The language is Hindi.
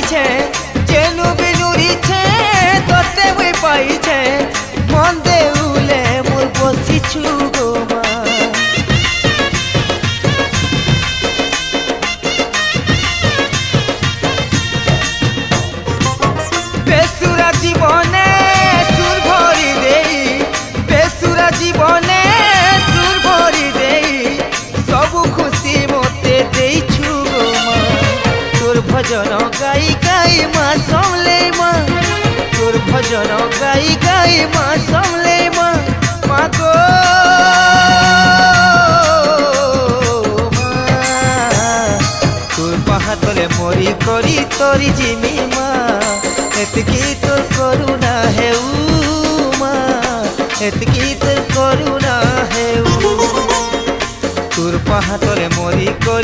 छे जेनु बिनुरी छे तोते मुई पाई छे मन देउले मोर बसी छु गो मा बेसुरा जीवने सुर भरी देई बेसुरा जीवने सुर भरी देई सब खुशी मोते देई छु गो मा तोर भजन गाई गाई मा समले मा तोर भजन गाई गाई मा समले मा मा गो तोर पाहातले मोरी करी तोरी जिमी मा एतकी तोर करुणा है मा एतकी तोर करुणा है तोर पाहातले मोरी